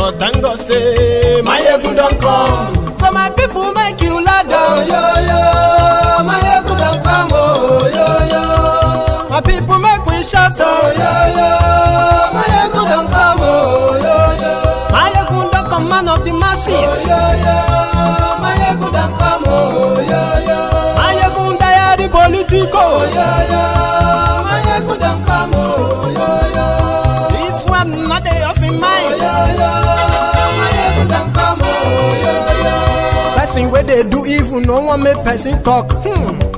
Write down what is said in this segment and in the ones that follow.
but thank God say Mayegun don come. So my people make you loud down, yo yo. Mayegun don come, oh yo yo. My people make we shout, oh yo yo. Mayegun don come, oh yo yo. Mayegun don come, man of the masses, oh yo yo. Mayegun don come, oh yo yo. Mayegun diary politico, oh yo yo. Mayegun don come, oh yo yo. This one not dey off in mind, oh yo yo. Mayegun don come, oh yo yo. Person wey dey do evil no wan make person talk.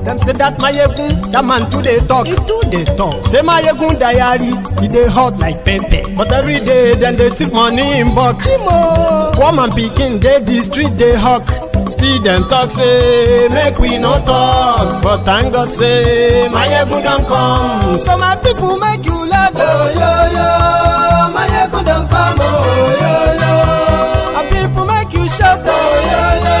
Them say that Mayegun, that man too dey talk. He too dey talk. Say Mayegun diary, he dey hot like pepper. But every day, then they take money in bulk. Poor man pikin dey the street dey hawk. Still them talk say make we no talk. But thank God say Mayegun don come. So my people make you loud, oh yo yo. Mayegun don come, oh yo yo. My people make you shout, oh yo yo.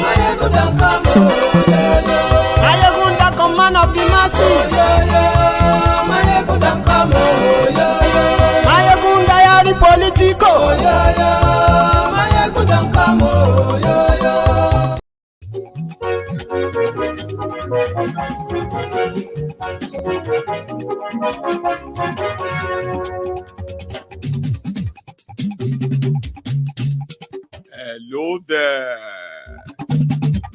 Mayegun don come, oh yo yo. Mayegun don come, man of the masses, oh yo yo. Mayegun don come, oh yo yo. Mayegun diary politico, oh yo yo. Mayegun don come, oh yo yo. Hello there.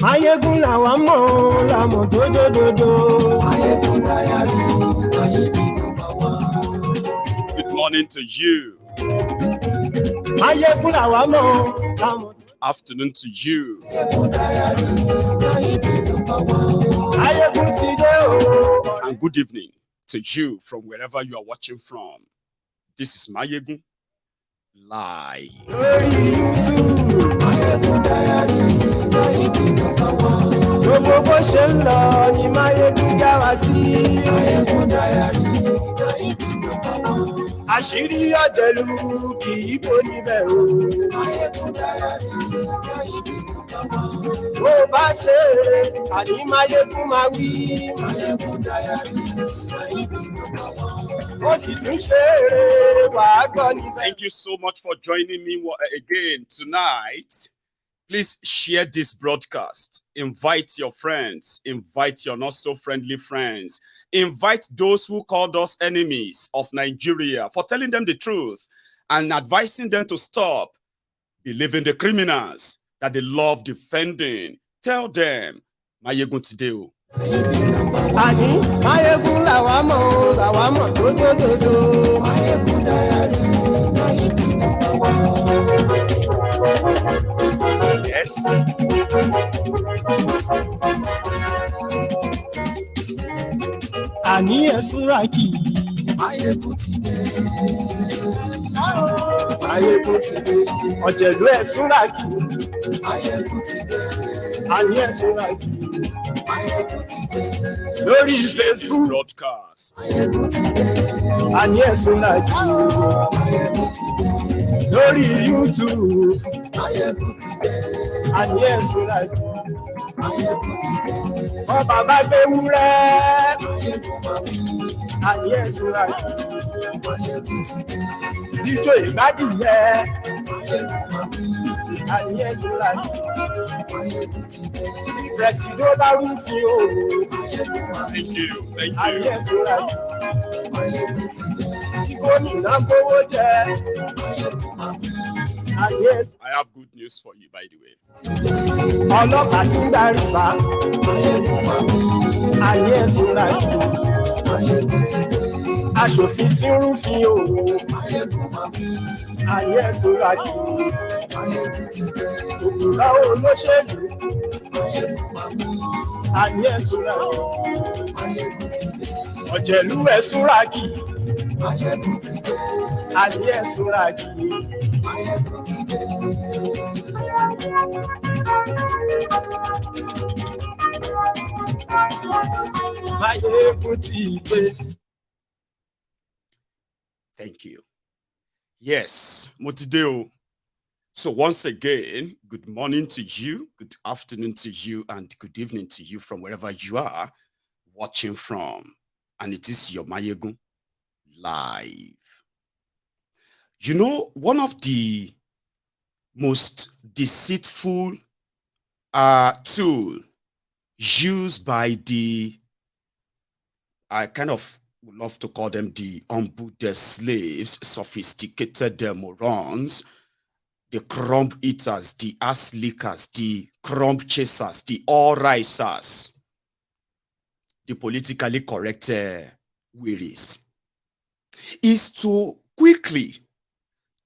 Mayegun làwa mọ̀ làmọ̀ tó dòdòdò. Mayegun diary, Mayegun number one. Good morning to you. Mayegun làwa mọ̀ làmọ̀. Afternoon to you. Mayegun diary, Mayegun number one. Mayegun ti dé o. And good evening to you from wherever you are watching from. This is Mayegun live. Lórí YouTube. Mayegun diary, Mayegun number one. Gbogbo bó ṣe ń lọ ni Mayegun já wa sí. Mayegun diary, Mayegun number one. Àṣírí ọ̀jẹ̀lú kì í bò níbẹ̀ o. Mayegun diary, Mayegun number one. Bó bá ṣe àní Mayegun máa wí. Mayegun diary, Mayegun number one. Ó sì tún ṣe eré wàá gbọ́ níbẹ̀. Thank you so much for joining me again tonight. Please share this broadcast. Invite your friends. Invite your not so friendly friends. Invite those who called us enemies of Nigeria for telling them the truth and advising them to stop believing the criminals that they love defending. Tell them, Mayegun today. Àní Mayegun làwa mọ̀ tó dòdòdò. Mayegun diary, Mayegun number one. Yes. Àní ẹ̀sùn ràkì. Mayegun ti dé. Mayegun ti dé. Ọ̀jẹ̀lú ẹ̀sùn ràkì. Mayegun ti dé. Àní ẹ̀sùn ràkì. Mayegun ti dé. Lórí Facebook. Broadcast. Mayegun ti dé. Àní ẹ̀sùn ràkì. Mayegun ti dé. Lórí YouTube. Mayegun ti dé. Àní ẹ̀sùn ràkì. Mayegun ti dé. Ọba bá gbé wúrẹ́. Mayegun máa wí. Àní ẹ̀sùn ràkì. Mayegun ti dé. Ijó ìgbádìyẹ. Mayegun máa wí. Àní ẹ̀sùn ràkì. Mayegun ti dé. Presido bá rúfin o. Mayegun máa wí. Thank you. Thank Àní you. ẹ̀sùn ràkì. Mayegun ti dé. Gómìnà gbówó jẹ. Mayegun máa wí. Àní ẹ̀sùn. I have good news for you, by the way. Ọlọ́pàá ti ń darí bá. Mayegun máa wí. Àní ẹ̀sùn ràkì. Mayegun ti dé. Aṣòfin tí ń rúfin o. Mayegun máa wí. Àní ẹ̀sùn ràkì. Mayegun ti dé. Òkúra olóṣèlú. Mayegun máa wí. Àní ẹ̀sùn ràkì. Mayegun ti dé. Ọ̀jẹ̀lú ẹ̀sùn ràkì. Mayegun ti dé. Àní ẹ̀sùn ràkì. Mayegun ti dé. Mayegun ti dé. Thank you. Yes, Motideo. So once again, good morning to you, good afternoon to you, and good evening to you from wherever you are watching from. And it is your Mayegun live. You know, one of the most deceitful tool used by the, I kind of would love to call them the unbooted slaves, sophisticated morons, the crumb eaters, the ass lickers, the crumb chasers, the all-risers, the politically correct wearies, is to quickly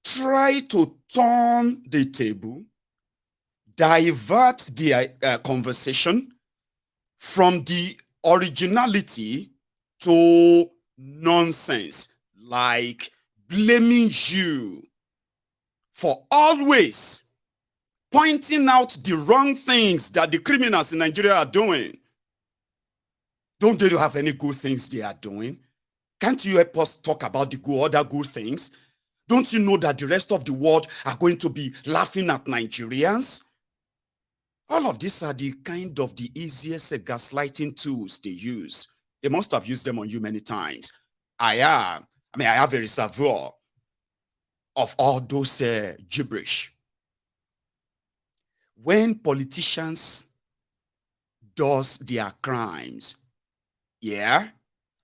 try to turn the table, divert the conversation from the originality to nonsense, like blaming you for always pointing out the wrong things that the criminals in Nigeria are doing. Don't they have any good things they are doing? Can't you help us talk about the other good things? Don't you know that the rest of the world are going to be laughing at Nigerians? All of these are the kind of the easiest gaslighting tools they use. They must have used them on you many times. I have a reservoir of all those gibberish. When politicians does their crimes,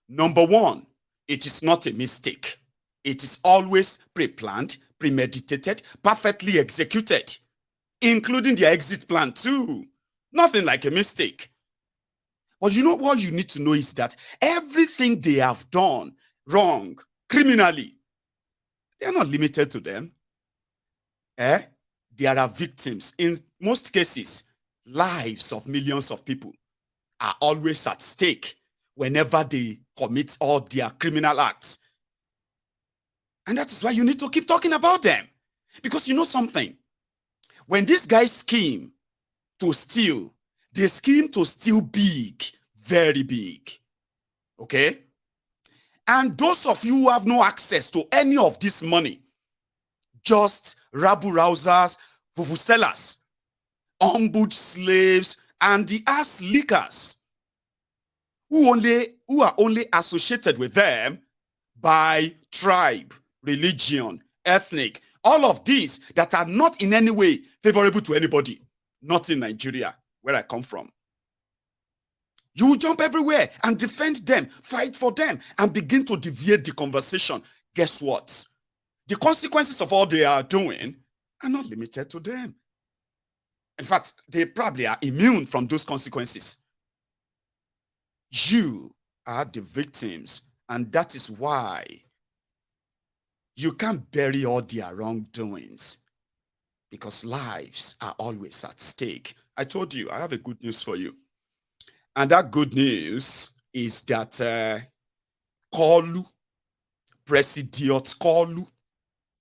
number one, it is not a mistake. It is always pre-planned, premeditated, perfectly executed, including their exit plan too. Nothing like a mistake. But you know what you need to know is that everything they have done wrong, criminally, they are not limited to them. There are victims. In most cases, lives of millions of people are always at stake whenever they commit all their criminal acts. And that is why you need to keep talking about them. Because you know something? When these guys scheme to steal, they scheme to steal big, very big. Okay? And those of you who have no access to any of this money, just rabble-rousers, vuvuzelas, umbood slaves, and the ass lickers, who are only associated with them by tribe, religion, ethnic, all of these that are not in any way favorable to anybody, not in Nigeria, where I come from. You will jump everywhere and defend them, fight for them, and begin to deviate the conversation. Guess what? The consequences of all they are doing are not limited to them. In fact, they probably are immune from those consequences. You are the victims, and that is why you can't bury all their wrongdoings, because lives are always at stake. I told you, I have a good news for you. And that good news is that Kolu, President Kolu,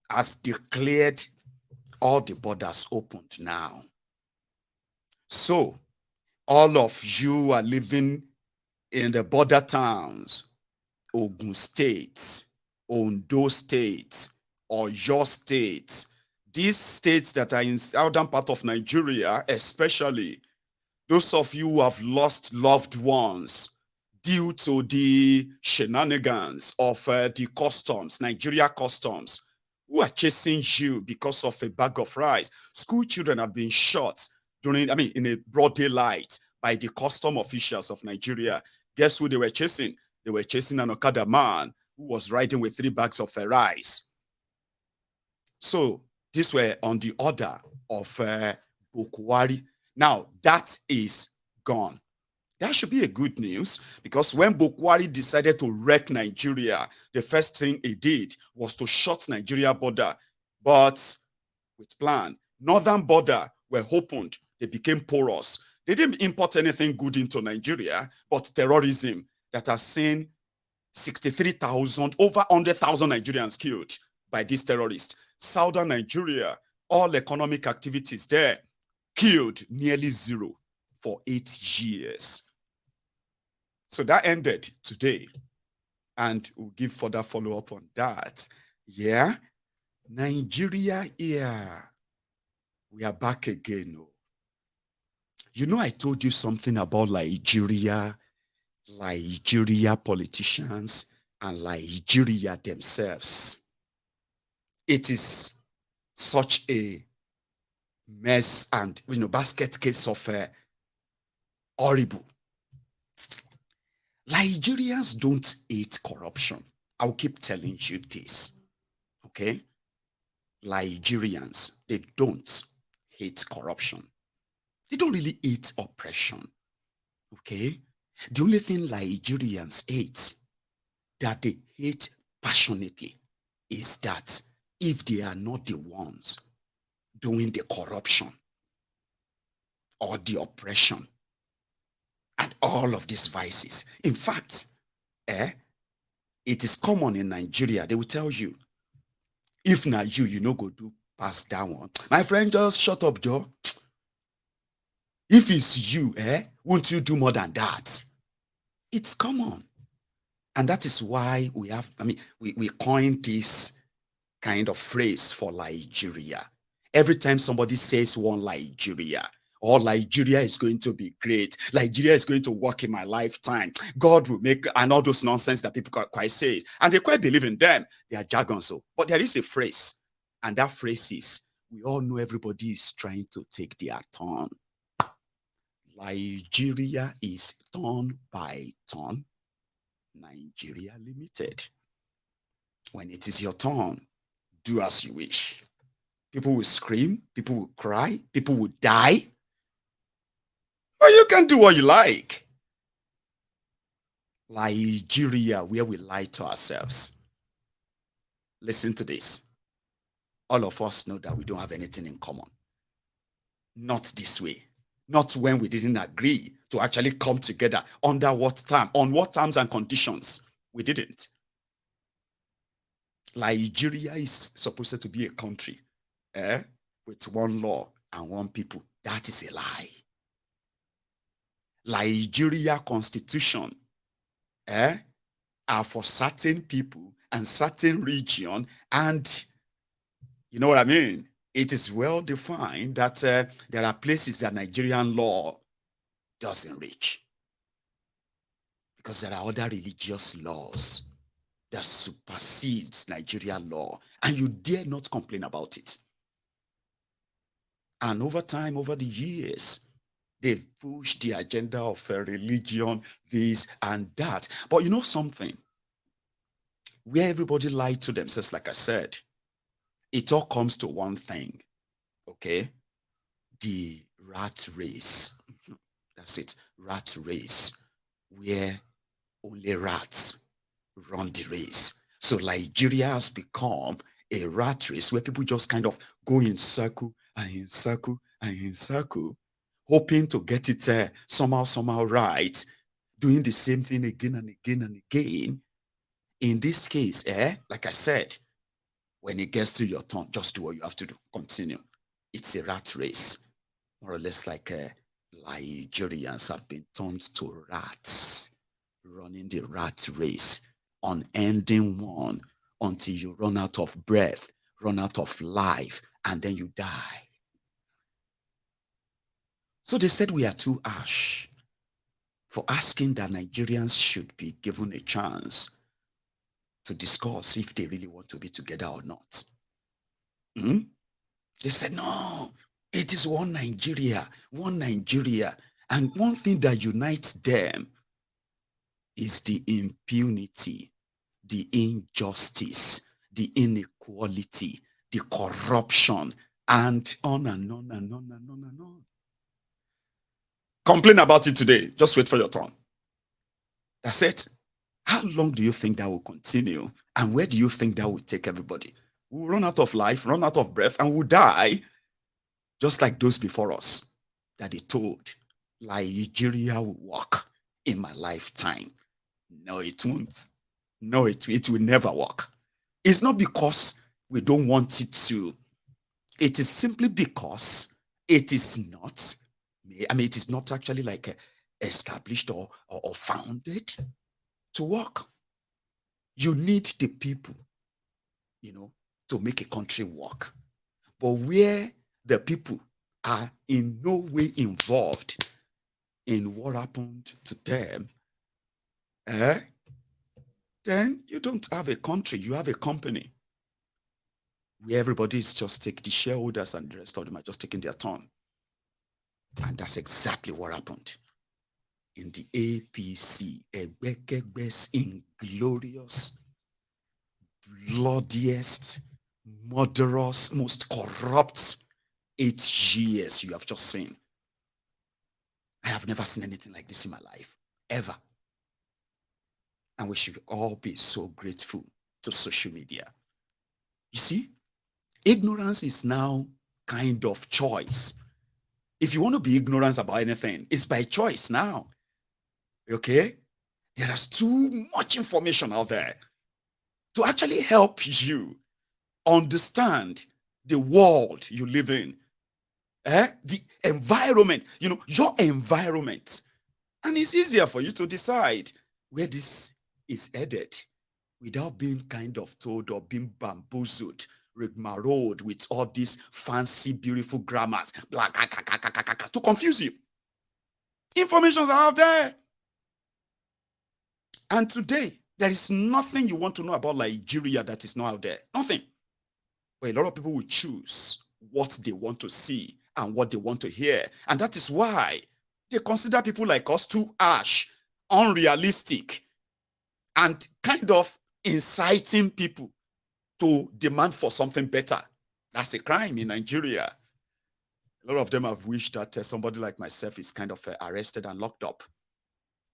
has declared all the borders opened now. So, all of you are living in the border towns, Ogun State, Ondo State, Oyo State, these states that are in southern part of Nigeria, especially those of you who have lost loved ones due to the shenanigans of the customs, Nigeria customs, who are chasing you because of a bag of rice. School children have been shot in a broad daylight by the custom officials of Nigeria. Guess who they were chasing? They were chasing an Okada man who was riding with 3 bags of rice. So these were on the order of Bokwari. Now, that is gone. That should be a good news, because when Bokwari decided to wreck Nigeria, the first thing he did was to shut Nigeria border. But with plan, northern border were opened. They became porous. They didn't import anything good into Nigeria, but terrorism that has seen 63,000, over 100,000 Nigerians killed by these terrorists. Southern Nigeria, all economic activities there, killed nearly zero for 8 years. So that ended today. And we'll give further follow-up on that. Yeah. Nigeria, yeah. We are back again. You know, I told you something about Nigeria politicians, and Nigeria themselves. It is such a mess and basket case of horrible. Nigerians don't hate corruption. I'll keep telling you this. Okay? Nigerians, they don't hate corruption. They don't really hate oppression. Okay? The only thing Nigerians hate, that they hate passionately, is that if they are not the ones doing the corruption or the oppression and all of these vices. In fact, it is common in Nigeria. They will tell you, if not you no go do pass that one. My friend, just shut up, Joe. If it's you, won't you do more than that? It's common. And that is why we coined this kind of phrase for Nigeria. Every time somebody says one Nigeria, or Nigeria is going to be great, Nigeria is going to work in my lifetime, God will make, and all those nonsense that people quite say, and they quite believe in them. They are jargon. So, but there is a phrase, and that phrase is, we all know everybody is trying to take their turn. Nigeria is turn by turn. Nigeria Limited. When it is your turn, do as you wish. People will scream, people will cry, people will die. But you can do what you like. Nigeria, where we lie to ourselves. Listen to this. All of us know that we don't have anything in common. Not this way. Not when we didn't agree to actually come together. Under what time? On what terms and conditions? We didn't. Nigeria is supposed to be a country with one law and one people. That is a lie. Nigeria constitution are for certain people and certain region, and you know what I mean? It is well defined that there are places that Nigerian law doesn't reach, because there are other religious laws that supersedes Nigerian law, and you dare not complain about it. And over time, over the years, they've pushed the agenda of religion, this and that. But you know something? Where everybody lied to themselves, like I said, it all comes to one thing, okay? The rat race. That's it, rat race, where only rats run the race. So Nigeria has become a rat race where people just kind of go in circle and in circle and in circle, hoping to get it somehow right, doing the same thing again and again and again. In this case, like I said, when it gets to your turn, just do what you have to do. Continue. It's a rat race. More or less like Nigerians have been turned to rats, running the rat race, unending one, until you run out of breath, run out of life, and then you die. So they said we are too harsh for asking that Nigerians should be given a chance to discuss if they really want to be together or not. They said, no, it is one Nigeria. And one thing that unites them is the impunity, the injustice, the inequality, the corruption, and on and on and on and on and on. Complain about it today. Just wait for your turn. That's it. How long do you think that will continue? And where do you think that will take everybody? We'll run out of life, run out of breath, and we'll die, just like those before us that they told Nigeria will work in my lifetime. No, it won't. No, it will never work. It's not because we don't want it to. It is simply because it is not. It is not actually like established or founded to work. You need the people, to make a country work. But where the people are in no way involved in what happened to them, then you don't have a country, you have a company. where everybody is just taking, the shareholders and the rest of them are just taking their turn. And that's exactly what happened in the APC, Egbekegbe's inglorious, bloodiest, murderous, most corrupt 8 years you have just seen. I have never seen anything like this in my life, ever. And we should all be so grateful to social media. You see, ignorance is now kind of choice. If you want to be ignorant about anything, it's by choice now. Okay? There is too much information out there to actually help you understand the world you live in. The environment, your environment. And it's easier for you to decide where this is headed without being kind of told or being bamboozled, rigmaroled with all these fancy, beautiful grammars, to confuse you. Informations are out there. And today, there is nothing you want to know about Nigeria that is not out there. Nothing. But a lot of people will choose what they want to see and what they want to hear. And that is why they consider people like us too harsh, unrealistic, and kind of inciting people to demand for something better. That's a crime in Nigeria. A lot of them have wished that somebody like myself is kind of arrested and locked up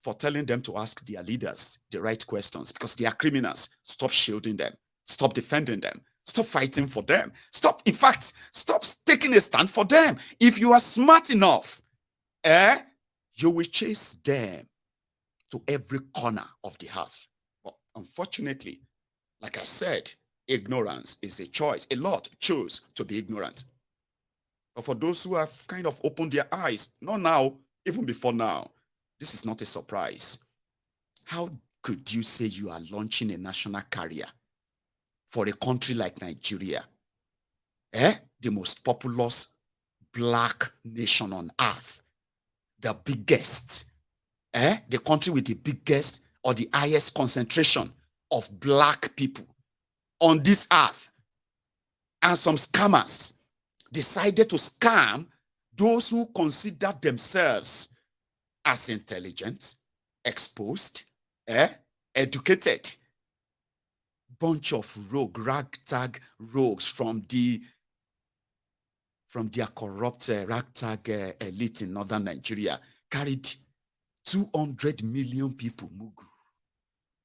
for telling them to ask their leaders the right questions, because they are criminals. Stop shielding them. Stop defending them. Stop fighting for them. Stop taking a stand for them. If you are smart enough, you will chase them to every corner of the earth. But unfortunately, like I said, ignorance is a choice. A lot choose to be ignorant. But for those who have kind of opened their eyes, not now, even before now, this is not a surprise. How could you say you are launching a national carrier for a country like Nigeria? The most populous black nation on earth, the biggest, the country with the biggest or the highest concentration of black people on this earth. And some scammers decided to scam those who consider themselves as intelligent, exposed, educated. Bunch of ragtag rogues from their corrupt ragtag elite in northern Nigeria carried 200 million people mugu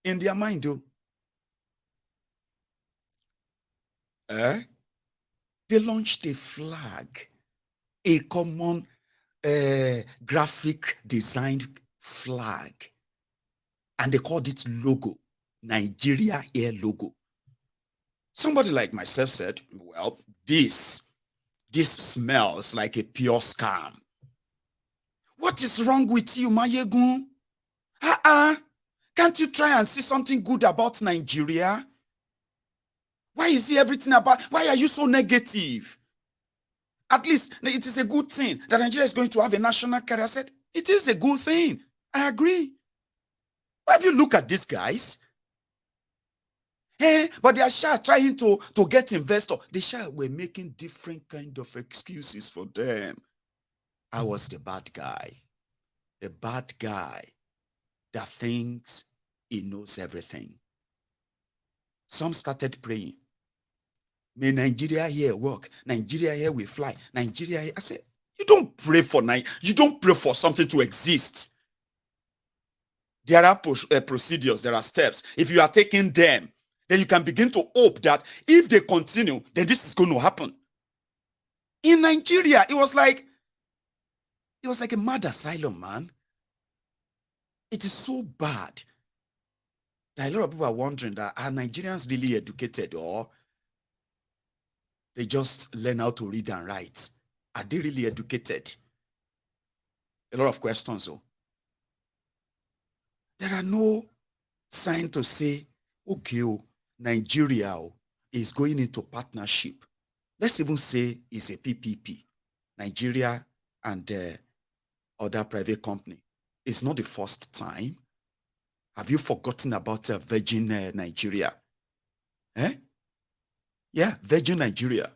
in their mind, though. They launched a flag, a common graphic designed flag, and they called it logo, Nigeria Air logo. Somebody like myself said, well, this smells like a pure scam. What is wrong with you, Mayegun? Can't you try and see something good about Nigeria? Why is everything about, why are you so negative? At least it is a good thing that Nigeria is going to have a national carrier. I said, it is a good thing. I agree. But if you look at these guys, but they are trying to get investors. They were making different kind of excuses for them. I was the bad guy that thinks he knows everything. Some started praying, may Nigeria here work, Nigeria here will fly, Nigeria here. I said, you don't pray for something to exist. There are procedures, there are steps. If you are taking them, then you can begin to hope that if they continue, then this is going to happen. In Nigeria, it was like a mad asylum, man. It is so bad that a lot of people are wondering that are Nigerians really educated, or they just learn how to read and write? Are they really educated? A lot of questions, though. There are no signs to say, okay, Nigeria is going into partnership. Let's even say it's a PPP, Nigeria and other private company. It's not the first time. Have you forgotten about Virgin Nigeria? Yeah, Virgin Nigeria.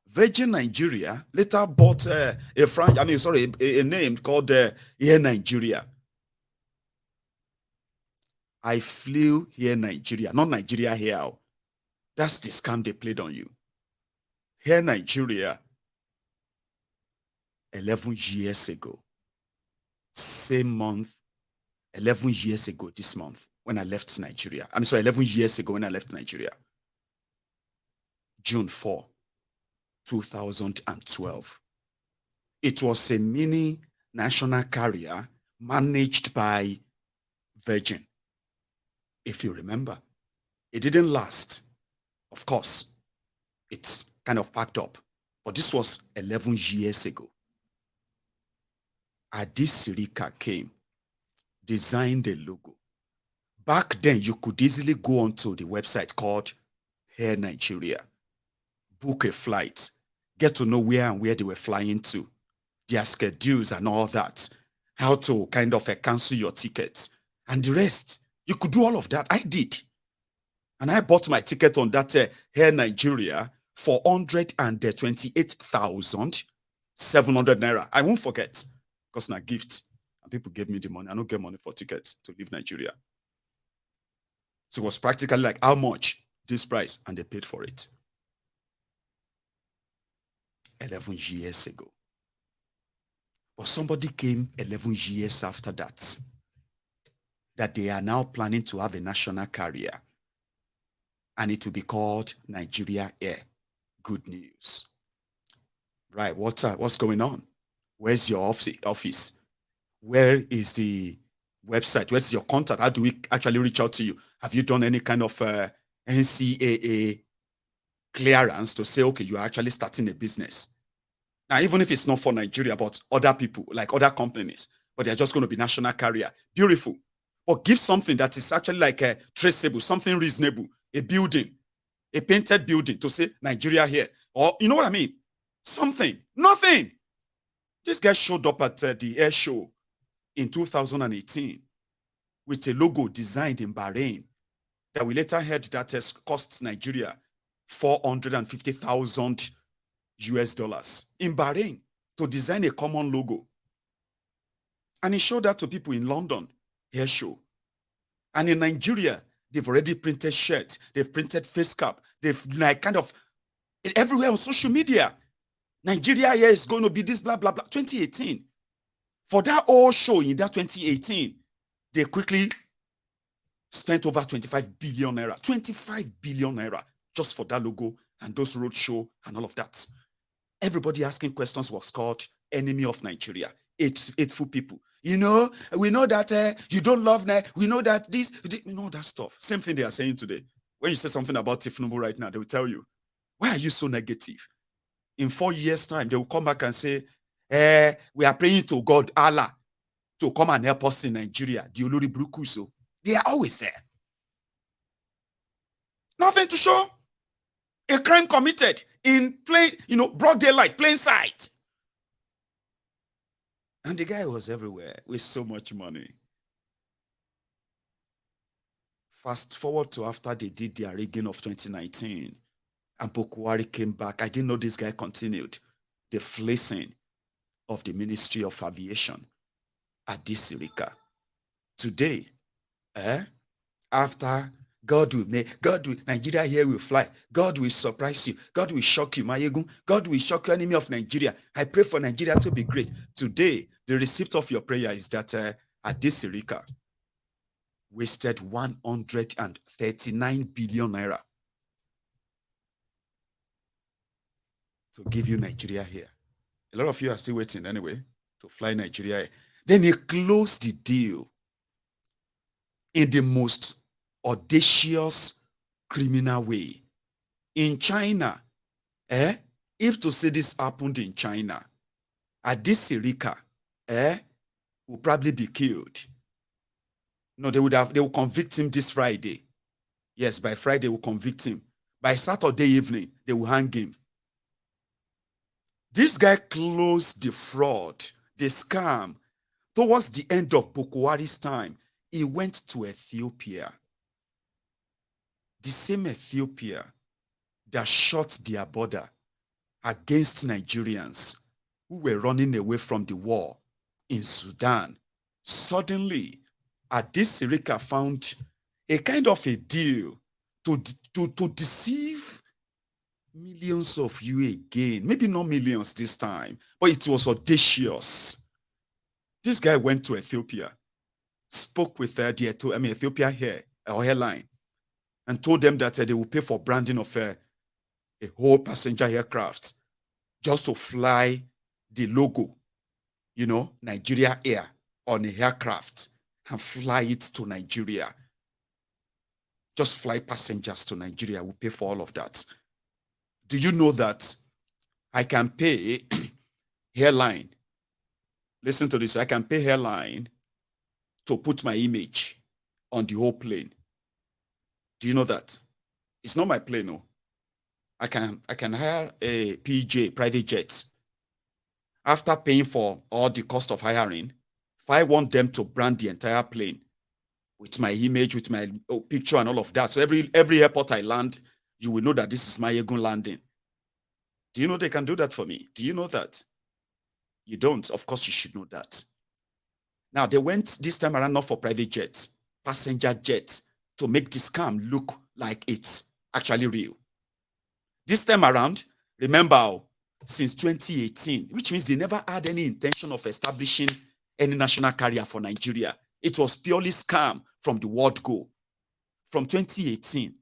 Virgin Nigeria later bought a name called Air Nigeria. I flew Air Nigeria, not Nigeria here. That's the scam they played on you. Air Nigeria, 11 years ago, same month, 11 years ago this month, when I left Nigeria. 11 years ago when I left Nigeria. June 4, 2012. It was a mini national carrier managed by Virgin. If you remember, it didn't last. Of course, it's kind of packed up. But this was 11 years ago. Adi Sirika came, designed a logo. Back then, you could easily go onto the website called Air Nigeria, book a flight, get to know where and where they were flying to, their schedules and all that, how to kind of cancel your tickets, and the rest. You could do all of that. I did. And I bought my ticket on that Air Nigeria for 128,700 naira. I won't forget, because na gift. And people gave me the money. I don't get money for tickets to leave Nigeria. So it was practically like, how much? This price. And they paid for it. 11 years ago. But somebody came 11 years after that they are now planning to have a national carrier. And it will be called Nigeria Air. Good news. Right, what's going on? Where's your office? Where is the website? Where's your contact? How do we actually reach out to you? Have you done any kind of NCAA clearance to say, okay, you're actually starting a business? Now, even if it's not for Nigeria, but other people, like other companies, but they're just going to be national carrier. Beautiful. But give something that is actually like a traceable, something reasonable, a building, a painted building to say Nigeria here. Or, you know what I mean? Something. Nothing. This guy showed up at the air show in 2018 with a logo designed in Bahrain that we later heard that has cost Nigeria 450,000 US dollars in Bahrain to design a common logo. And he showed that to people in London, air show. And in Nigeria, they've already printed shirts, they've printed face cap, they've like kind of everywhere on social media. Nigeria here is going to be this, blah, blah, blah. 2018. For that whole show in that 2018, they quickly spent over 25 billion naira. 25 billion naira just for that logo and those roadshow and all of that. Everybody asking questions was called enemy of Nigeria. Hateful people. You know, we know that you don't love Nigeria. We know that you know that stuff. Same thing they are saying today. When you say something about Tinubu right now, they will tell you, why are you so negative? In 4 years' time, they will come back and say, we are praying to God, Allah, to come and help us in Nigeria. The Olori Brukuso. They are always there. Nothing to show. A crime committed in plain, broad daylight, plain sight. And the guy was everywhere with so much money. Fast forward to after they did their rigging of 2019, and Bokwari came back. I didn't know this guy continued the fleecing of the Ministry of Aviation at this Sirika. Today, after Nigeria here will fly. God will surprise you. God will shock you, Mayegun. God will shock you, enemy of Nigeria. I pray for Nigeria to be great. Today, the receipt of your prayer is that Adi Sirika wasted 139 billion naira to give you Nigeria here. A lot of you are still waiting anyway to fly Nigeria here. Then he closed the deal in the most audacious criminal way. In China, if to say this happened in China, Adi Sirika will probably be killed. No, they will convict him this Friday. Yes, by Friday they will convict him. By Saturday evening, they will hang him. This guy closed the fraud, the scam. Towards the end of Bokwari's time, he went to Ethiopia. The same Ethiopia that shut their border against Nigerians who were running away from the war in Sudan. Suddenly, Addis Sirika found a kind of a deal to deceive millions of you again. Maybe not millions this time, but it was audacious. This guy went to Ethiopia, spoke with the Ethiopia airline, and told them that they will pay for branding of a whole passenger aircraft just to fly the logo, Nigeria Air on a aircraft and fly it to Nigeria. Just fly passengers to Nigeria. We'll pay for all of that. Do you know that I can pay airline? Listen to this. I can pay airline to put my image on the whole plane. Do you know that? It's not my plane, no. I can hire a PJ, private jet. After paying for all the cost of hiring, if I want them to brand the entire plane with my image, with my picture and all of that, so every airport I land, you will know that this is Mayegun landing. Do you know they can do that for me? Do you know that? You don't. Of course, you should know that. Now, they went this time around not for private jets, passenger jets, to make the scam look like it's actually real. This time around, remember, since 2018, which means they never had any intention of establishing any national carrier for Nigeria. It was purely scam from the word go. From 2018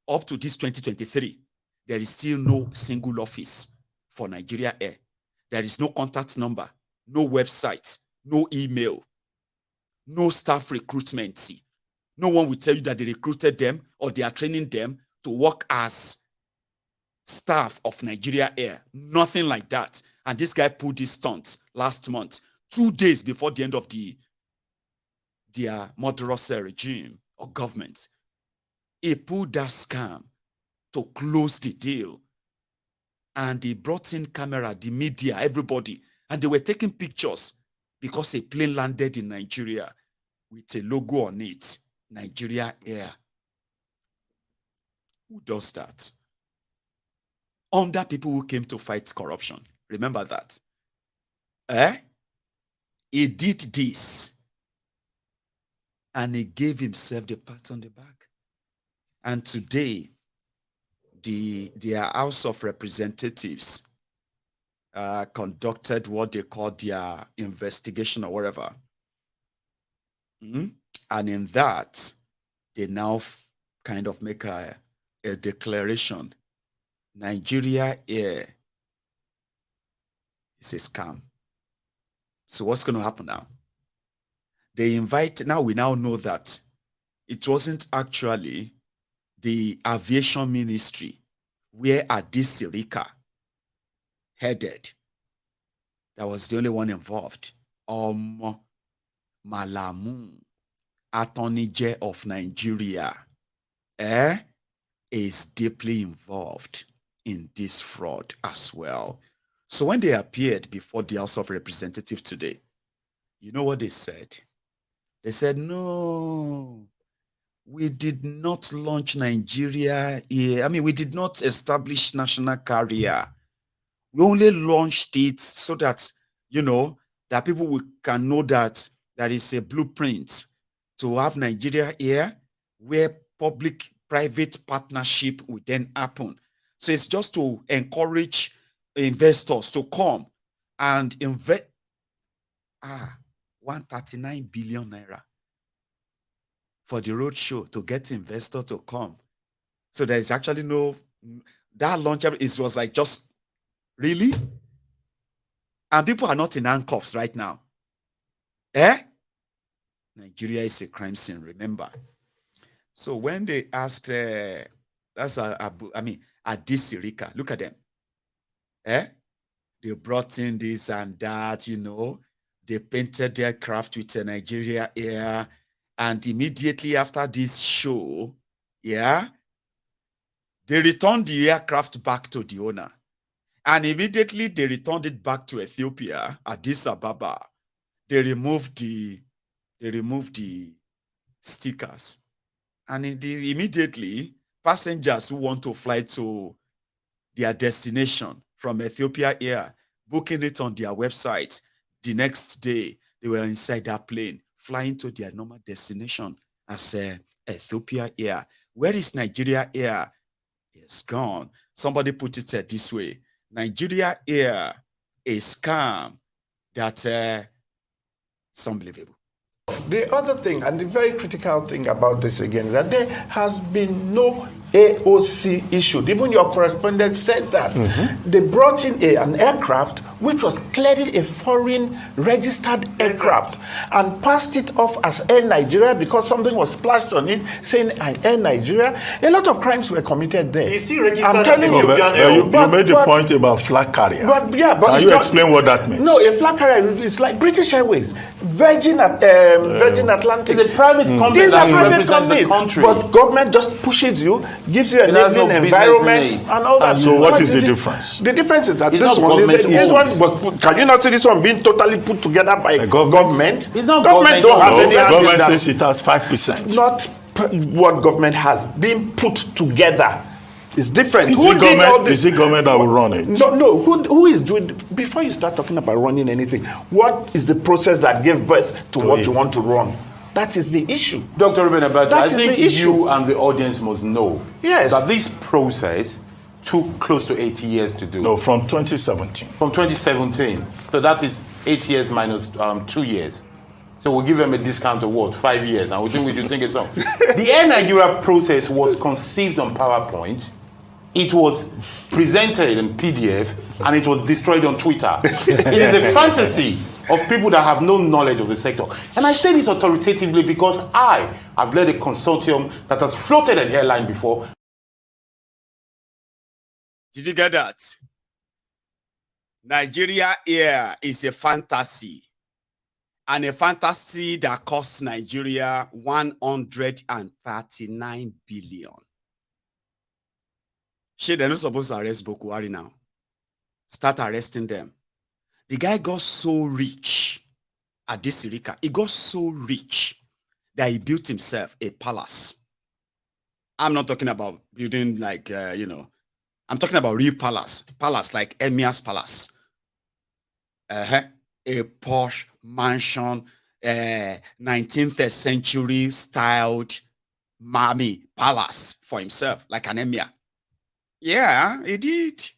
up to this 2023, there is still no single office for Nigeria Air. There is no contact number, no website, no email, no staff recruitment. No one will tell you that they recruited them or they are training them to work as staff of Nigeria Air. Nothing like that. And this guy pulled this stunt last month, 2 days before the end of their murderous regime or government. He pulled that scam to close the deal. And he brought in camera, the media, everybody. And they were taking pictures because a plane landed in Nigeria with a logo on it, Nigeria Air. Who does that? Under people who came to fight corruption. Remember that. He did this. And he gave himself the pat on the back. And today, their House of Representatives conducted what they call their investigation or whatever. And in that, they now kind of make a declaration. Nigeria Air is a scam. So what's going to happen now? Now we now know that it wasn't actually the aviation ministry where Addis Sirika headed. That was the only one involved. Malamu, Attorney General of Nigeria, is deeply involved in this fraud as well. So when they appeared before the House of Representatives today, you know what they said? They said, no, we did not launch Nigeria here. We did not establish national carrier. We only launched it so that, that people can know that there is a blueprint to have Nigeria here where public-private partnership will then happen. So it's just to encourage investors to come and invest. 139 billion naira for the road show to get investor to come. So there is actually that launch. It was like just really, and people are not in handcuffs right now. Nigeria is a crime scene, remember. So when they asked, Addis Sirika, look at them. They brought in this and that, They painted their craft with a Nigeria Air. And immediately after this show, they returned the aircraft back to the owner. And immediately they returned it back to Ethiopia, Addis Ababa. They removed the stickers. And immediately passengers who want to fly to their destination from Ethiopia Air, booking it on their website. The next day, they were inside that plane, flying to their normal destination as Ethiopia Air. Where is Nigeria Air? It's gone. Somebody put it this way. Nigeria Air, a scam that it's unbelievable. The other thing, and the very critical thing about this again, is that there has been no AOC issued. Even your correspondent said that. They brought in an aircraft which was clearly a foreign registered aircraft and passed it off as Air Nigeria because something was splashed on it saying Air Nigeria. A lot of crimes were committed there. Is he registered? I'm telling you. You made the point about flag carrier. But can you explain what that means? No, a flag carrier is like British Airways, Virgin Atlantic. It's a private company. These are private companies, but government just pushes you, gives you an enabling environment and all that. So what is the difference? The difference is that it's this one was, can you not see this one being totally put together by government? It's not government. Don't have any government says it has 5%. Not what government has been put together. It's different. Is it government that will run it? No. Who is doing? Before you start talking about running anything, what is the process that gave birth to what you want to run? That is the issue. Dr. Ruben Abati, I think the issue. you and the audience must know that this process took close to 80 years to do. No, from 2017. From 2017. So that is 8 years minus 2 years. So we'll give them a discount of what? 5 years. And we think we should sing a song. The Air Nigeria process was conceived on PowerPoint. It was presented in PDF and it was destroyed on Twitter. It is a fantasy of people that have no knowledge of the sector. And I say this authoritatively because I have led a consortium that has floated an airline before. Did you get that? Nigeria Air is a fantasy. And a fantasy that costs Nigeria 139 billion. They're not supposed to arrest Boko Haram now. Start arresting them. The guy got so rich at this Sirika. He got so rich that he built himself a palace. I'm not talking about building like, I'm talking about real palace. Palace like Emir's Palace. A posh mansion, 19th century styled palace for himself, like an emir. Yeah, he did.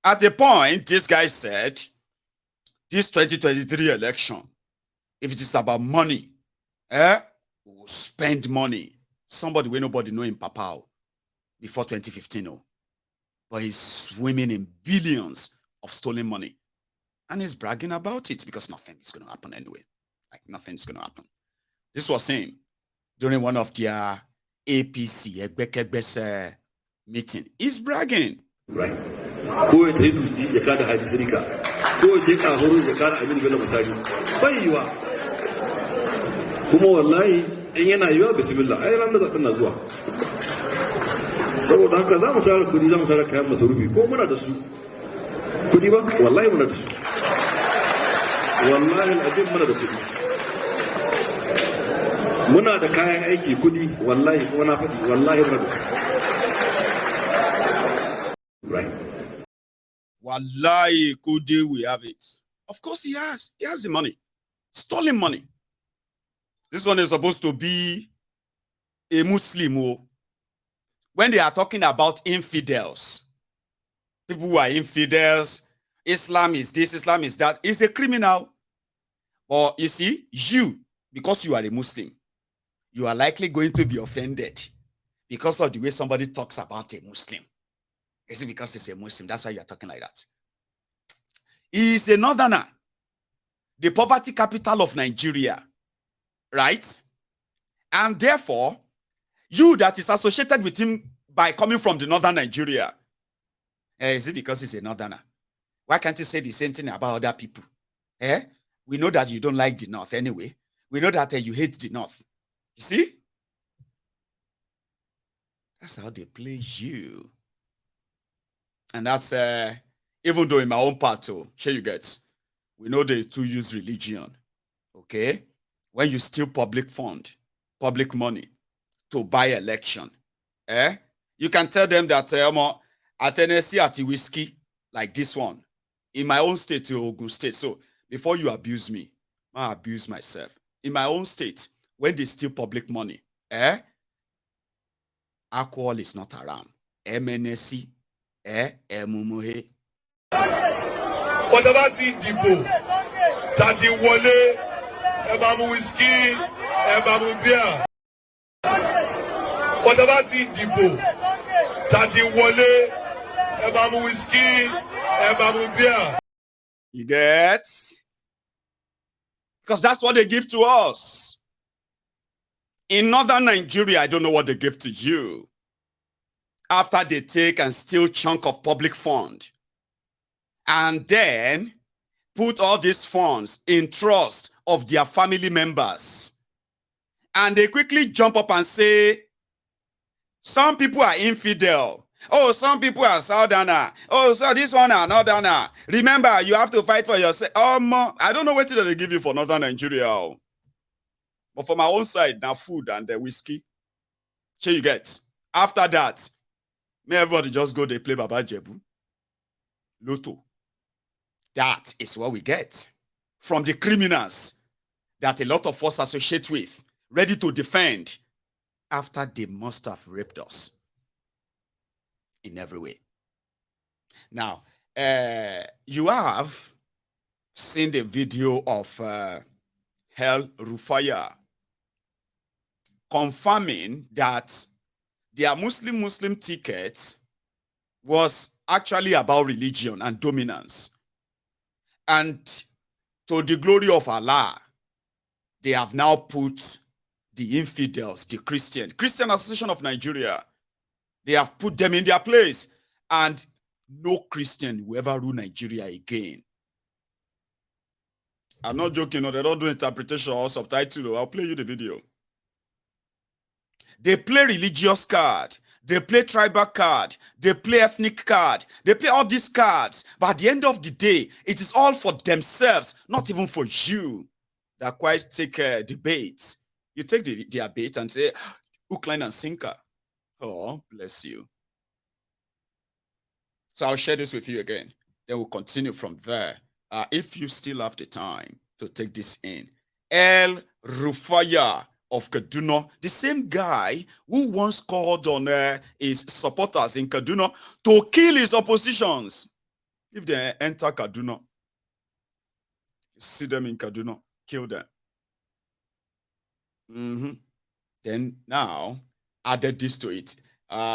At the point, this guy said, this 2023 election, if it is about money, we'll spend money. Somebody where nobody know in Papao before 2015, but he's swimming in billions of stolen money. And he's bragging about it because nothing is going to happen anyway. Like nothing's going to happen. This was him during one of their APC, Egbekebese meeting. He's bragging. Right. Ko ya tayi dusi ya kada Hadi Sirika. Ko ya ka horo ya kada Aminu Bello Masari. Bai yiwa. Kuma wallahi in yana yiwa bismillah. Ai ran da zaɓen na zuwa. Saboda haka za mu tara kudi, za mu tara kayan masarufi ko muna da su. Kudi ba? Wallahi muna da su. Wallahi al'ajib muna da kudi. Muna da kayan aiki kudi, wallahi kuma na faɗi, wallahi muna da su. Right. Wallahi kudi, we have it. Of course he has. He has the money. Stolen money. This one is supposed to be a Muslim. When they are talking about infidels, people who are infidels, Islam is this, Islam is that, is a criminal. Or you see, you, because you are a Muslim, you are likely going to be offended because of the way somebody talks about a Muslim. Is it because it's a Muslim? That's why you are talking like that. He is a northerner, the poverty capital of Nigeria, right? And therefore, you that is associated with him by coming from the northern Nigeria, is it because he's a northerner? Why can't you say the same thing about other people? We know that you don't like the north anyway. We know that you hate the north. You see? That's how they play you. And that's, even though in my own part too, sure you get, we know they too use religion, okay? When you steal public fund, public money to buy election, You can tell them that at Tennessee at whiskey like this one in my own state, Ogun State. So before you abuse me, I abuse myself. In my own state, when they steal public money, alcohol is not around. MNSC, Mumuhe. Whatever the dìbò, tàti wọlé, ẹ bá mu whiskey, ẹ bá mu beer. Whatever the dìbò, tàti wọlé, ẹ bá mu whiskey, ẹ bá mu beer. You get? Because that's what they give to us. In northern Nigeria, I don't know what they give to you. After they take and steal chunk of public fund, and then put all these funds in trust of their family members. And they quickly jump up and say, some people are infidel. Oh, some people are Southerner. Oh, so this one are Northerner. Remember, you have to fight for yourself. I don't know what they give you for northern Nigeria. But for my own side, now food and the whiskey. So you get. After that, may everybody just go, they play Baba Jebu. Lotto. That is what we get from the criminals that a lot of us associate with, ready to defend after they must have raped us in every way. Now, you have seen the video of El-Rufai confirming that their Muslim ticket was actually about religion and dominance. And to the glory of Allah, they have now put the infidels, the Christian Association of Nigeria, they have put them in their place. And no Christian will ever rule Nigeria again. I'm not joking, no, they don't do interpretation or subtitle. I'll play you the video. They play religious card. They play tribal card. They play ethnic card. They play all these cards. But at the end of the day, it is all for themselves, not even for you. They quite take debates. You take their bait and say, hook, line, and sinker. Oh, bless you. So I'll share this with you again. Then we'll continue from there. If you still have the time to take this in. El-Rufai of Kaduna, the same guy who once called on his supporters in Kaduna to kill his oppositions. If they enter Kaduna, see them in Kaduna, kill them. Then now, added this to it.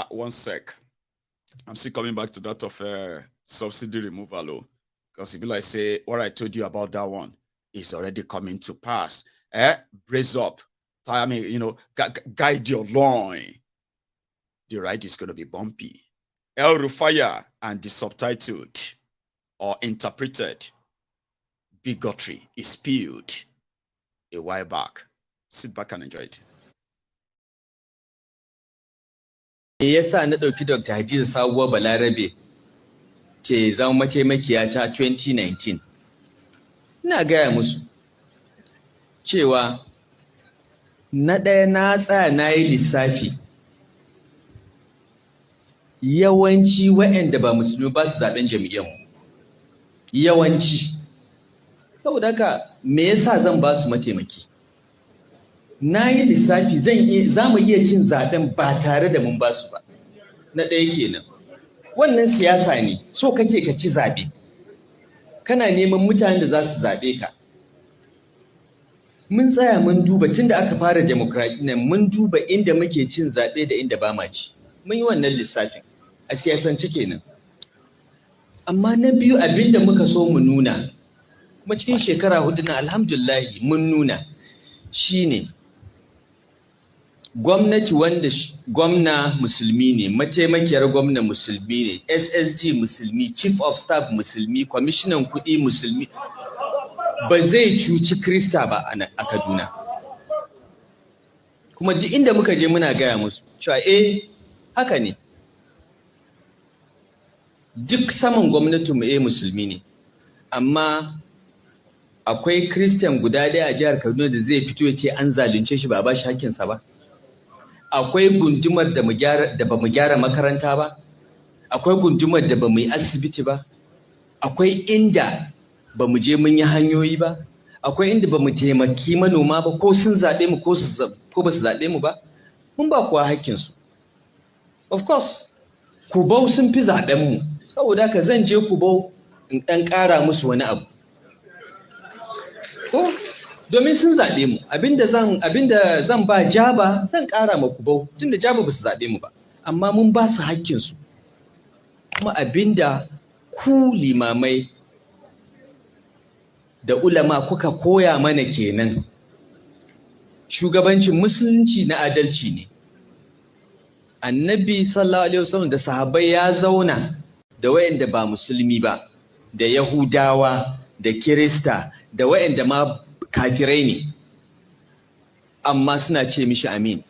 One sec. I'm still coming back to that of subsidy removal. Because if you like say, what I told you about that one is already coming to pass. Brace up. I mean, guide your loin. The ride is going to be bumpy. El-Rufai and the subtitled or interpreted bigotry is spewed a while back. Sit back and enjoy it. Yasa na ɗauki Dr. Hadiza Sabuwa Balarabe ke zama mataimakiya ta 2019. Ina gaya musu cewa na ɗaya na tsaya na yi lissafi yawanci waɗanda ba musulmi ba su zaɓen jami'anmu. Yawanci. Saboda haka me yasa zan ba su mataimaki? Na yi lissafi za mu iya cin zaɓen ba tare da mun ba su ba. Na ɗaya kenan. Wannan siyasa ne, so kake ka ci zaɓe. Kana neman mutanen da za su zaɓe ka. Mun tsaya mun duba tun da aka fara demokradiyya mun duba inda muke cin zaɓe da inda ba ma ci. Mun yi wannan lissafin a siyasance kenan. Amma na biyu abinda muka so mu nuna, kuma cikin shekara 4 na alhamdulillahi mun nuna, shine gwamnati wanda gwamna musulmi ne, mataimakiyar gwamna musulmi ne, SSG musulmi, chief of staff musulmi, kwamishinan kuɗi musulmi, ba zai cuci Krista ba a Kaduna. Kuma duk inda muka je muna gaya musu cewa haka ne. Duk saman gwamnatinmu musulmi ne, amma akwai Christian guda ɗaya a jihar Kaduna da zai fito ya ce an zalunce shi ba a ba shi hakkinsa ba. akwai gundumar da ba mu gyara makaranta ba, akwai gundumar da ba mu yi asibiti ba, akwai inda ba mu je mun yi hanyoyi ba, akwai inda ba mu taimaki manoma ba, ko sun zaɓe mu ko ba su zaɓe mu ba, mun ba kuwa hakkinsu. Of course, Kubau sun fi zaɓen mu, saboda haka zan je Kubau in ɗan ƙara musu wani abu. Ko domin sun zaɓe mu, abinda zan ba Jaba zan ƙara ma Kubau, tunda Jaba ba su zaɓe mu ba, amma mun ba su hakkinsu. Kuma abinda ku limamai da ulama kuka koya mana kenan. Shugabancin musulunci na adalci ne. Annabi sallallahu alaihi wasallam da sahabbai ya zauna da wayanda ba musulmi ba, da Yahudawa, da Kirista, da wayanda ma kafirai ne, amma suna ce mishi amin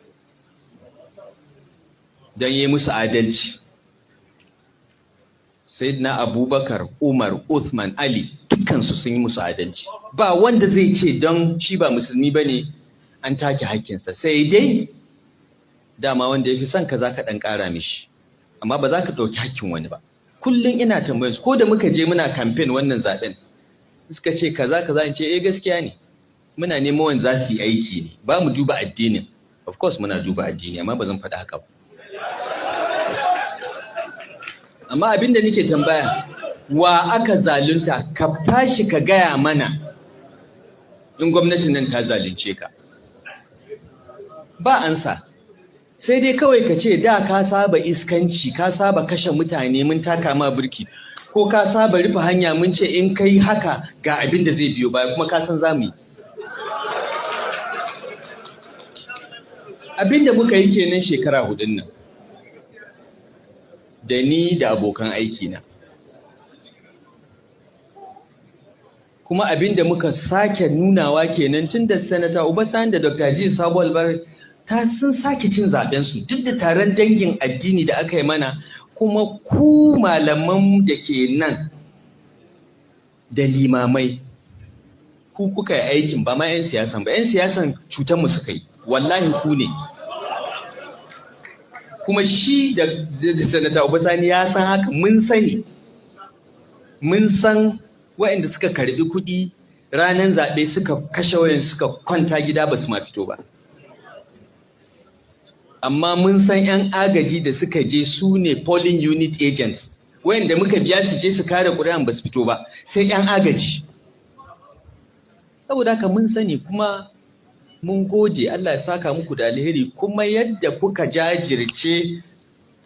don yi musu adalci. Sayyidina Abubakar, Umar, Uthman, Ali, dukkansu sun yi musu adalci. Ba wanda zai ce don shi ba musulmi ba ne an take hakkinsa, sai dai dama wanda ya fi son ka za ka ɗan ƙara mishi, amma ba za ka ɗauki hakkin wani ba. Kullum ina tambayar su, ko da muka je muna kamfen wannan zaɓen, suka ce kaza in ce gaskiya ne, muna neman wanda za su yi aiki ne, ba mu duba addinin. Of course muna duba addini, amma ba zan faɗi haka ba. Amma abinda nake tambaya, wa aka zalunta? Ka tashi ka gaya mana in gwamnatin nan ta zalunce ka. Ba ansa. Sai dai kawai ka ce da ka saba iskanci, ka saba kashe mutane mun taka ma birki, ko ka saba rufe hanya mun ce in kai haka ga abin da zai biyo baya, kuma ka san za mu yi. Abin da muka yi kenan shekara 4 nan, da ni da abokan aikina. Kuma abin da muka sake nunawa kenan tun da Sanata Obasanjo da Dr. Ji Sabo Albar sun sake cin zaɓensu duk da taron dangin addini da aka yi mana. Kuma ku malaman da ke nan da limamai, ku kuka yi aikin, ba ma 'yan siyasan ba. 'Yan siyasan cutanmu suka yi, wallahi ku ne. Kuma shi da Sanata Obasanjo ya san haka, mun sani. Mun san waɗanda suka karɓi kuɗi ranar zaɓe suka kashe wayan suka kwanta gida ba su ma fito ba. Amma mun san 'yan agaji da suka je su ne polling unit agents, wayanda muka biya su je su kare ƙuri'an ba su fito ba, sai 'yan agaji. Saboda haka mun sani, kuma mun gode, Allah ya saka muku da alheri, kuma yadda kuka jajirce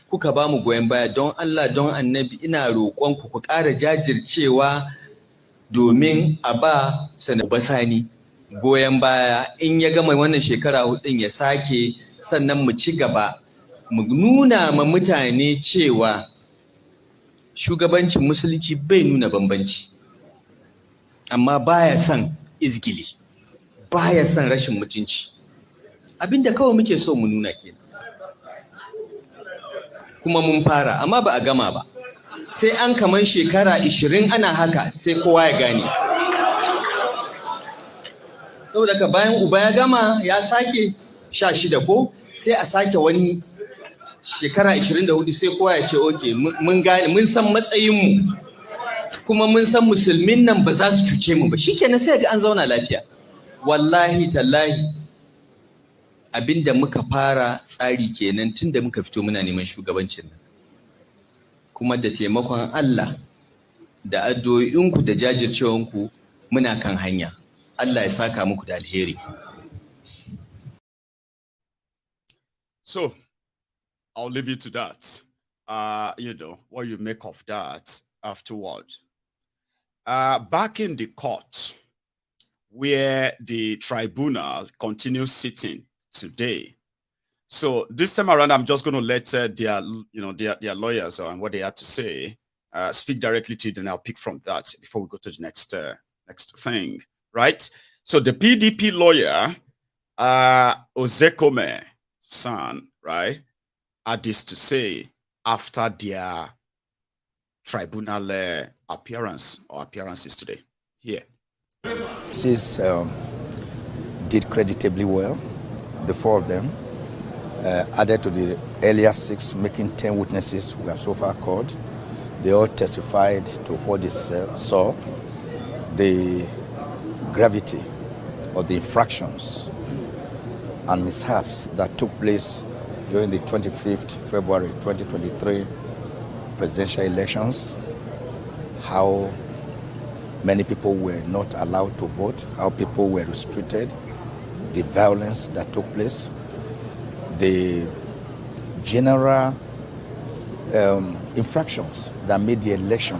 kuka ba mu goyon baya, don Allah don Annabi ina roƙonku ku ƙara jajircewa domin a ba Sanata Obasanjo goyon baya. In ya gama wannan shekara 4 ya sake, sannan mu ci gaba, mu nuna ma mutane cewa shugabancin musulunci bai nuna bambanci, amma baya son izgili, baya son rashin mutunci. Abinda kawai muke so mu nuna kenan. Kuma mun fara, amma ba a gama ba. Sai an kaman shekara 20 ana haka, sai kowa ya gane. Saboda ka bayan uba ya gama ya sake 16 ko, sai a sake wani shekara 24, sai kowa ya ce okay, mun gane, mun san matsayinmu, kuma mun san musulmin nan ba za su cuce mu ba. Shikenan sai ga an zauna lafiya. Wallahi tallahi abinda muka fara tsari kenan tun da muka fito muna neman shugabancin nan, kuma da taimakon Allah da addu'o'inku da jajircewanku muna kan hanya. Allah ya saka muku da alheri. So I'll leave you to that. What you make of that afterward. Back in the court, where the tribunal continues sitting today. So this time around, I'm just going to let their lawyers and what they had to say speak directly to you. Then I'll pick from that before we go to the next thing, right? So the PDP lawyer, Ozekome son, right, had this to say after their tribunal appearances today. Here. This did creditably well, the 4 of them. added to the earlier 6, making 10 witnesses who have so far called. They all testified to what they saw, the gravity of the infractions and mishaps that took place during the 25th February 2023 presidential elections, how many people were not allowed to vote, how people were restricted, the violence that took place, the general infractions that made the election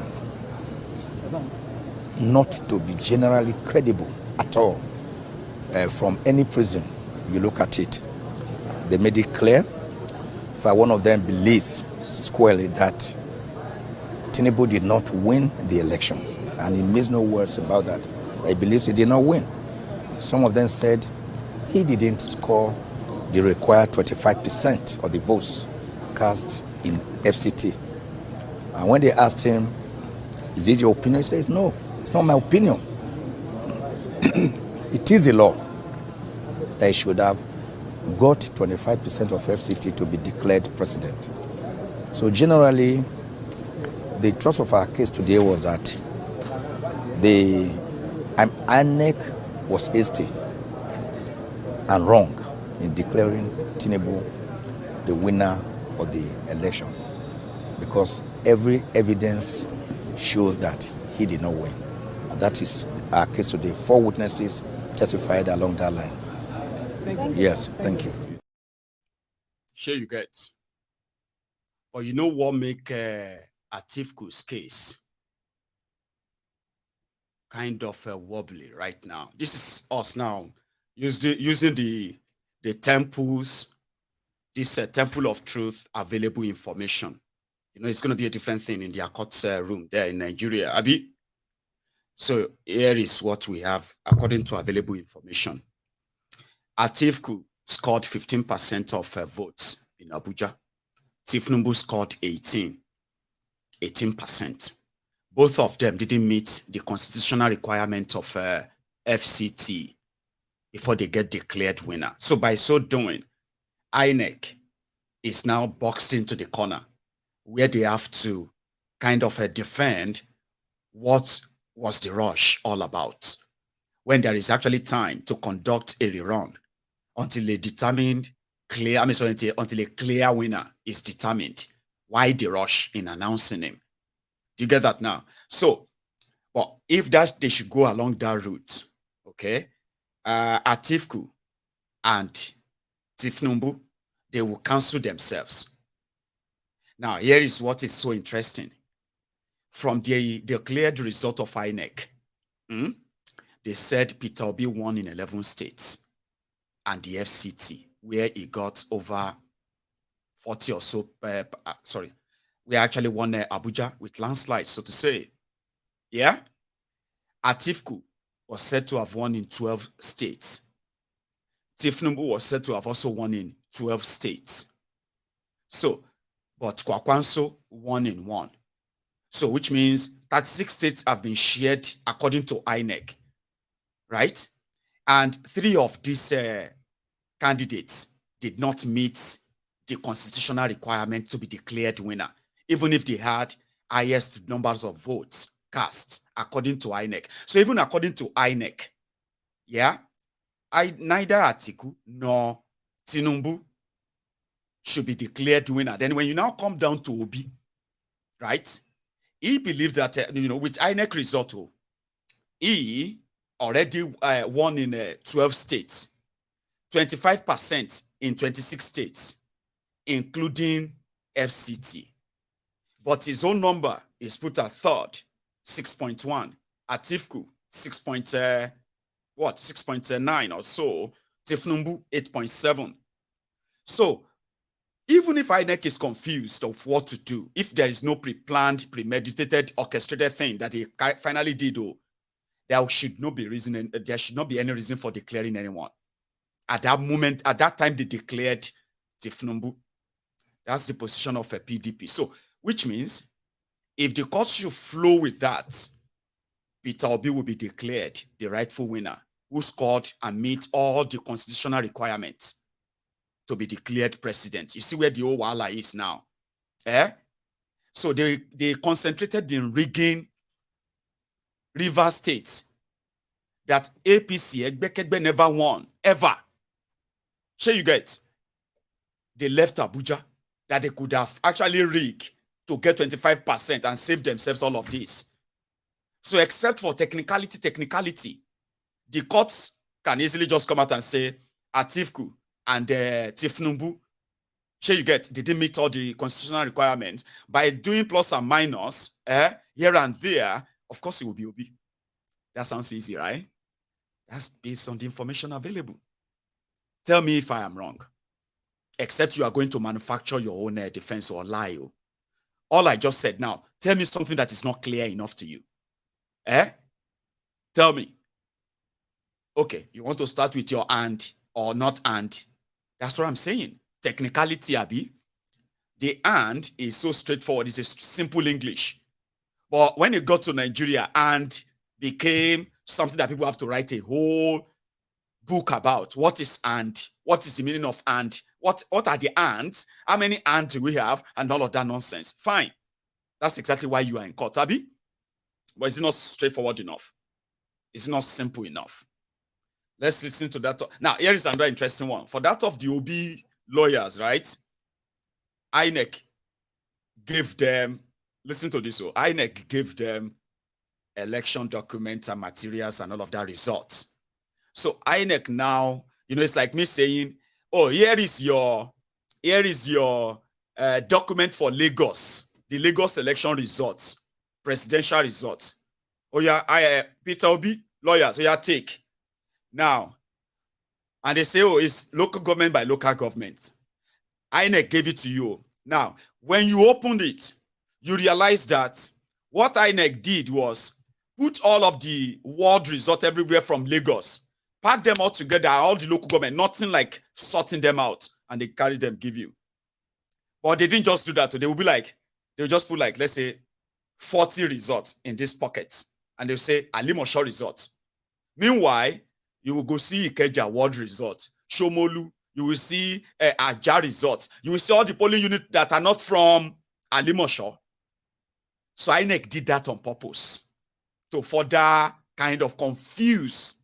not to be generally credible at all. From any prison you look at it, they made it clear. If one of them believes squarely that Tinubu did not win the election, and he makes no words about that, he believes he did not win. Some of them said he didn't score the required 25% of the votes cast in FCT. And when they asked him, is it your opinion? He says, no, it's not my opinion. It is the law that he should have got 25% of FCT to be declared president. So generally, the thrust of our case today was that the INEC was hasty and wrong in declaring Tinubu the winner of the elections, because every evidence shows that he did not win. And that is our case today. 4 witnesses testified along that line. Thank you. Yes, thank you. Sure you get. But you know what make Atifku's case kind of wobbly right now? This is us now using the temples, this temple of truth available information. You know, it's going to be a different thing in their court room there in Nigeria, Abi. So here is what we have according to available information. Atifku scored 15% of votes in Abuja. Tifnumbu scored 18%. Both of them didn't meet the constitutional requirement of FCT before they get declared winner. So by so doing, INEC is now boxed into the corner where they have to kind of defend what was the rush all about, when there is actually time to conduct a rerun until a determined clear, until a clear winner is determined. Why the rush in announcing him? Do you get that now? So, well, if that they should go along that route, okay, Atifku and Tifnumbu, they will cancel themselves. Now, here is what is so interesting. From the declared result of INEC, they said Peter Obi won in 11 states, and the FCT, where he got over 40 or so, we actually won Abuja with landslide, so to say. Yeah? Atifku was said to have won in 12 states. Tifnumbu was said to have also won in 12 states. So, but Kwakwanso won in 1. So, which means that 6 states have been shared according to INEC, right? And 3 of these candidates did not meet the constitutional requirement to be declared winner, even if they had highest numbers of votes cast according to INEC. So even according to INEC, yeah, neither Atiku nor Tinubu should be declared winner. Then when you now come down to Obi, right, he believed that, with INEC result, he already won in 12 states, 25% in 26 states, including FCT. But his own number is put at third, 6.1. Atifku, 6.9 or so. Tifnumbu, 8.7. So, even if INEC is confused of what to do, if there is no pre-planned, premeditated, orchestrated thing that he finally did, there should not be any reason for declaring anyone. At that moment, at that time, they declared Tifnumbu. That's the position of a PDP. So, which means if the court should flow with that, Peter Obi will be declared the rightful winner, who scored and meet all the constitutional requirements. to be declared president. You see where the whole wala is now. So they concentrated in rigging Rivers State that APC, Egbekegbe, never won, ever. Sure you get? They left Abuja that they could have actually rigged to get 25% and save themselves all of this. So except for technicality, the courts can easily just come out and say, Atiku and Tifnumbu, sure you get, they didn't meet all the constitutional requirements. By doing plus and minus here and there, of course it will be OB. That sounds easy, right? That's based on the information available. Tell me if I am wrong. Except you are going to manufacture your own defense or lie. All I just said now, tell me something that is not clear enough to you. Tell me. Okay, you want to start with your and or not and. That's what I'm saying. Technicality, Abi. The and is so straightforward. It's a simple English. But when it got to Nigeria, and became something that people have to write a whole book about. What is and? What is the meaning of and? What are the ands? How many ands do we have? And all of that nonsense. Fine. That's exactly why you are in court, Abi. But it's not straightforward enough. It's not simple enough. Let's listen to that. Now, here is another interesting one. For that of the OB lawyers, right? INEC gave them, listen to this. INEC gave them election documents and materials and all of that results. So INEC now, it's like me saying, oh, here is your document for Lagos, the Lagos election results, presidential results. Oh yeah, Peter Obi, lawyers, oh yeah, take. Now, and they say, oh, it's local government by local government. INEC gave it to you. Now, when you opened it, you realize that what INEC did was put all of the ward results everywhere from Lagos, pack them all together, all the local government, nothing like sorting them out, and they carry them, give you. But they didn't just do that. They will be like, they'll just put like, let's say, 40 results in this pocket, and they'll say, Alimosho results. Meanwhile, you will go see Ikeja ward results, Shomolu, you will see Aja results, you will see all the polling units that are not from Alimosho. So INEC did that on purpose to further kind of confuse